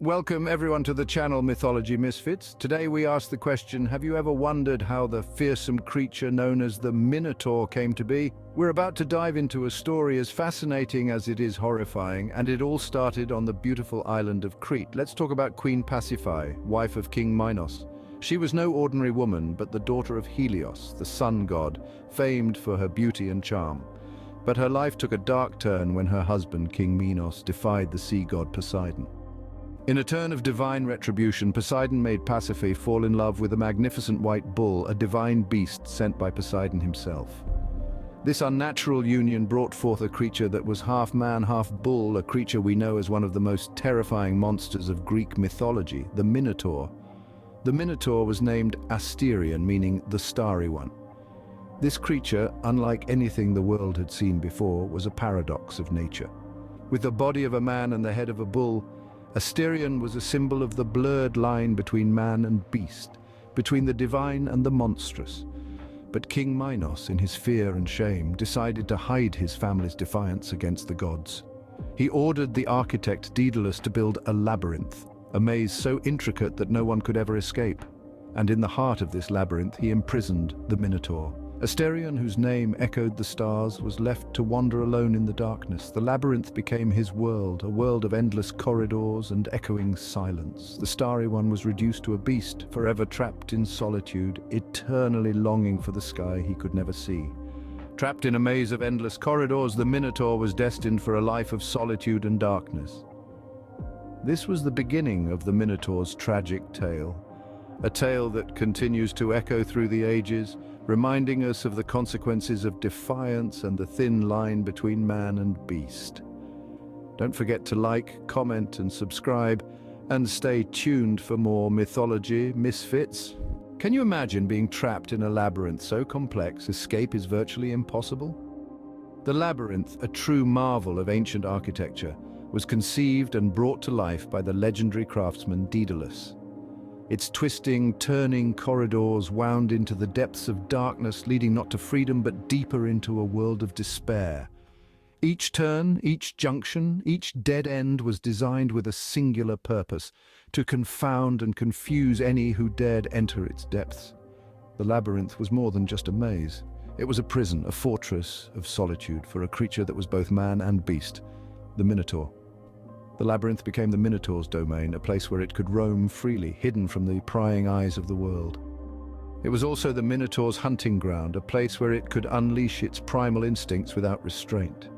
Welcome everyone to the channel Mythology Misfits. Today we ask the question, have you ever wondered how the fearsome creature known as the Minotaur came to be? We're about to dive into a story as fascinating as it is horrifying, and it all started on the beautiful island of Crete. Let's talk about Queen Pasiphae, wife of King Minos. She was no ordinary woman, but the daughter of Helios, the sun god, famed for her beauty and charm. But her life took a dark turn when her husband, King Minos, defied the sea god Poseidon. In a turn of divine retribution, Poseidon made Pasiphae fall in love with a magnificent white bull, a divine beast sent by Poseidon himself. This unnatural union brought forth a creature that was half man, half bull, a creature we know as one of the most terrifying monsters of Greek mythology, the Minotaur. The Minotaur was named Asterion, meaning the Starry One. This creature, unlike anything the world had seen before, was a paradox of nature. With the body of a man and the head of a bull, Asterion was a symbol of the blurred line between man and beast, between the divine and the monstrous. But King Minos, in his fear and shame, decided to hide his family's defiance against the gods. He ordered the architect Daedalus to build a labyrinth, a maze so intricate that no one could ever escape. And in the heart of this labyrinth he imprisoned the Minotaur. Asterion, whose name echoed the stars, was left to wander alone in the darkness. The labyrinth became his world, a world of endless corridors and echoing silence. The Starry One was reduced to a beast, forever trapped in solitude, eternally longing for the sky he could never see. Trapped in a maze of endless corridors, the Minotaur was destined for a life of solitude and darkness. This was the beginning of the Minotaur's tragic tale, a tale that continues to echo through the ages, reminding us of the consequences of defiance and the thin line between man and beast. Don't forget to like, comment and subscribe, and stay tuned for more Mythology Misfits. Can you imagine being trapped in a labyrinth so complex, escape is virtually impossible? The labyrinth, a true marvel of ancient architecture, was conceived and brought to life by the legendary craftsman Daedalus. Its twisting, turning corridors wound into the depths of darkness, leading not to freedom but deeper into a world of despair. Each turn, each junction, each dead end was designed with a singular purpose: to confound and confuse any who dared enter its depths. The labyrinth was more than just a maze. It was a prison, a fortress of solitude for a creature that was both man and beast, the Minotaur. The labyrinth became the Minotaur's domain, a place where it could roam freely, hidden from the prying eyes of the world. It was also the Minotaur's hunting ground, a place where it could unleash its primal instincts without restraint.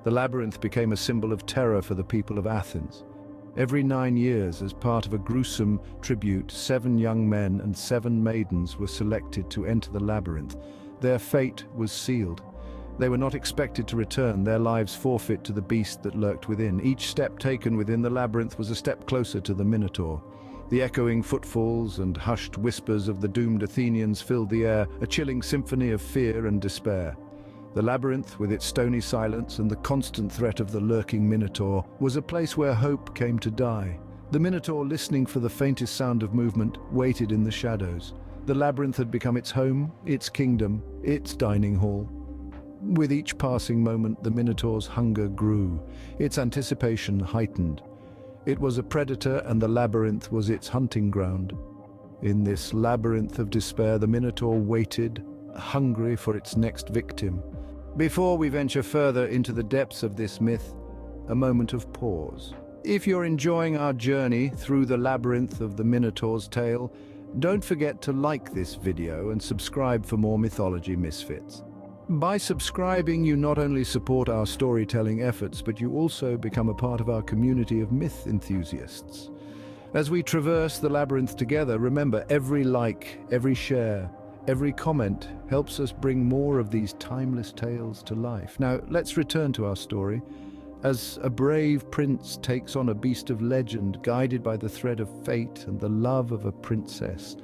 The labyrinth became a symbol of terror for the people of Athens. Every 9 years, as part of a gruesome tribute, 7 young men and 7 maidens were selected to enter the labyrinth. Their fate was sealed. They were not expected to return, their lives forfeit to the beast that lurked within. Each step taken within the labyrinth was a step closer to the Minotaur. The echoing footfalls and hushed whispers of the doomed Athenians filled the air, a chilling symphony of fear and despair. The labyrinth, with its stony silence and the constant threat of the lurking Minotaur, was a place where hope came to die. The Minotaur, listening for the faintest sound of movement, waited in the shadows. The labyrinth had become its home, its kingdom, its dining hall. With each passing moment, the Minotaur's hunger grew, its anticipation heightened. It was a predator, and the labyrinth was its hunting ground. In this labyrinth of despair, the Minotaur waited, hungry for its next victim. Before we venture further into the depths of this myth, a moment of pause. If you're enjoying our journey through the labyrinth of the Minotaur's tale, don't forget to like this video and subscribe for more Mythology Misfits. By subscribing, you not only support our storytelling efforts, but you also become a part of our community of myth enthusiasts. As we traverse the labyrinth together, remember, every like, every share, every comment helps us bring more of these timeless tales to life. Now, let's return to our story. As a brave prince takes on a beast of legend, guided by the thread of fate and the love of a princess,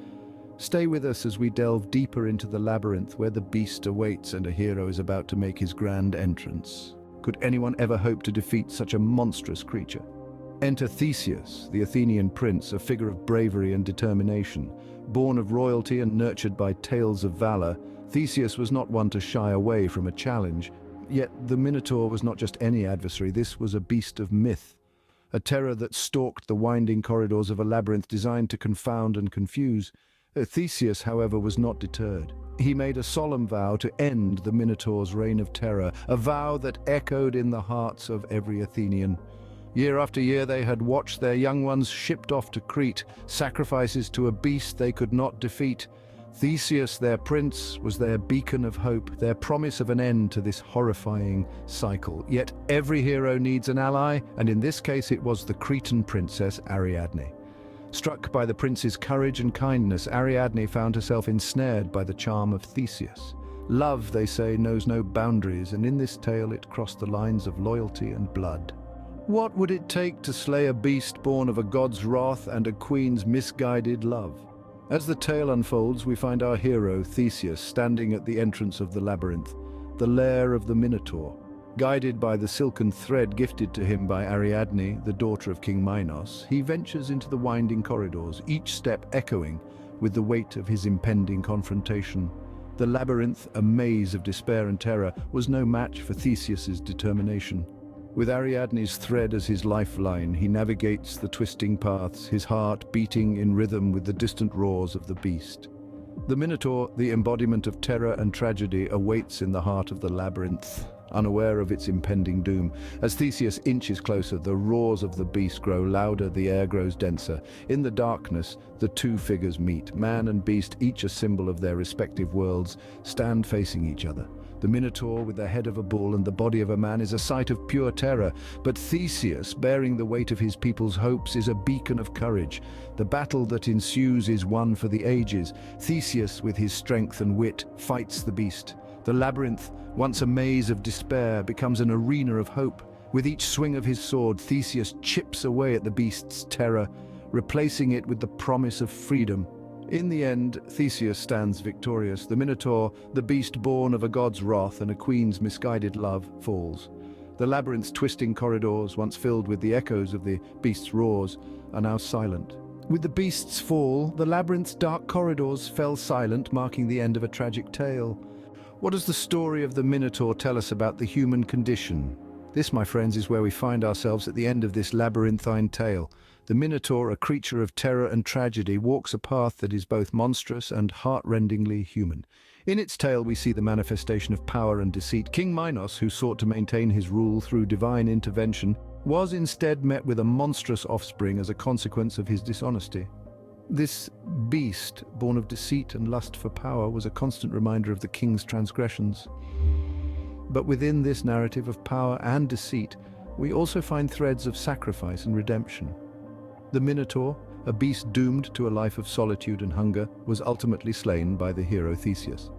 stay with us as we delve deeper into the labyrinth where the beast awaits and a hero is about to make his grand entrance. Could anyone ever hope to defeat such a monstrous creature? Enter Theseus, the Athenian prince, a figure of bravery and determination. Born of royalty and nurtured by tales of valor, Theseus was not one to shy away from a challenge. Yet the Minotaur was not just any adversary, this was a beast of myth, a terror that stalked the winding corridors of a labyrinth designed to confound and confuse. Theseus, however, was not deterred. He made a solemn vow to end the Minotaur's reign of terror, a vow that echoed in the hearts of every Athenian. Year after year they had watched their young ones shipped off to Crete, sacrifices to a beast they could not defeat. Theseus, their prince, was their beacon of hope, their promise of an end to this horrifying cycle. Yet every hero needs an ally, and in this case it was the Cretan princess Ariadne. Struck by the prince's courage and kindness, Ariadne found herself ensnared by the charm of Theseus. Love, they say, knows no boundaries, and in this tale it crossed the lines of loyalty and blood. What would it take to slay a beast born of a god's wrath and a queen's misguided love? As the tale unfolds, we find our hero, Theseus, standing at the entrance of the labyrinth, the lair of the Minotaur. Guided by the silken thread gifted to him by Ariadne, the daughter of King Minos, he ventures into the winding corridors, each step echoing with the weight of his impending confrontation. The labyrinth, a maze of despair and terror, was no match for Theseus's determination. With Ariadne's thread as his lifeline, he navigates the twisting paths, his heart beating in rhythm with the distant roars of the beast. The Minotaur, the embodiment of terror and tragedy, awaits in the heart of the labyrinth, unaware of its impending doom. As Theseus inches closer, the roars of the beast grow louder, the air grows denser. In the darkness, the two figures meet. Man and beast, each a symbol of their respective worlds, stand facing each other. The Minotaur, with the head of a bull and the body of a man, is a sight of pure terror, but Theseus, bearing the weight of his people's hopes, is a beacon of courage. The battle that ensues is one for the ages. Theseus, with his strength and wit, fights the beast. The labyrinth, once a maze of despair, becomes an arena of hope. With each swing of his sword, Theseus chips away at the beast's terror, replacing it with the promise of freedom. In the end, Theseus stands victorious. The Minotaur, the beast born of a god's wrath and a queen's misguided love, falls. The labyrinth's twisting corridors, once filled with the echoes of the beast's roars, are now silent. With the beast's fall, the labyrinth's dark corridors fell silent, marking the end of a tragic tale. What does the story of the Minotaur tell us about the human condition? This, my friends, is where we find ourselves at the end of this labyrinthine tale. The Minotaur, a creature of terror and tragedy, walks a path that is both monstrous and heart-rendingly human. In its tale we see the manifestation of power and deceit. King Minos, who sought to maintain his rule through divine intervention, was instead met with a monstrous offspring as a consequence of his dishonesty. This beast, born of deceit and lust for power, was a constant reminder of the king's transgressions. But within this narrative of power and deceit, we also find threads of sacrifice and redemption. The Minotaur, a beast doomed to a life of solitude and hunger, was ultimately slain by the hero Theseus.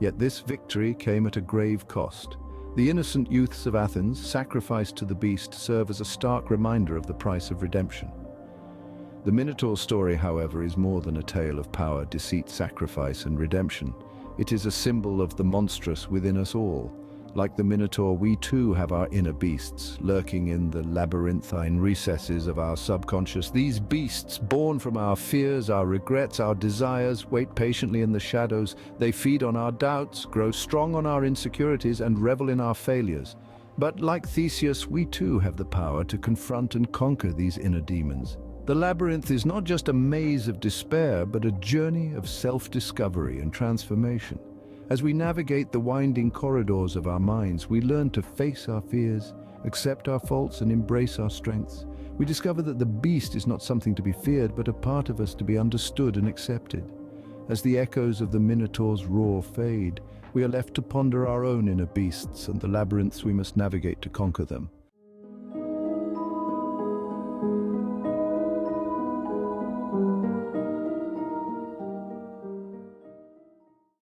Yet this victory came at a grave cost. The innocent youths of Athens, sacrificed to the beast, serve as a stark reminder of the price of redemption. The Minotaur's story, however, is more than a tale of power, deceit, sacrifice, and redemption. It is a symbol of the monstrous within us all. Like the Minotaur, we too have our inner beasts, lurking in the labyrinthine recesses of our subconscious. These beasts, born from our fears, our regrets, our desires, wait patiently in the shadows. They feed on our doubts, grow strong on our insecurities, and revel in our failures. But like Theseus, we too have the power to confront and conquer these inner demons. The labyrinth is not just a maze of despair, but a journey of self-discovery and transformation. As we navigate the winding corridors of our minds, we learn to face our fears, accept our faults, and embrace our strengths. We discover that the beast is not something to be feared, but a part of us to be understood and accepted. As the echoes of the Minotaur's roar fade, we are left to ponder our own inner beasts and the labyrinths we must navigate to conquer them.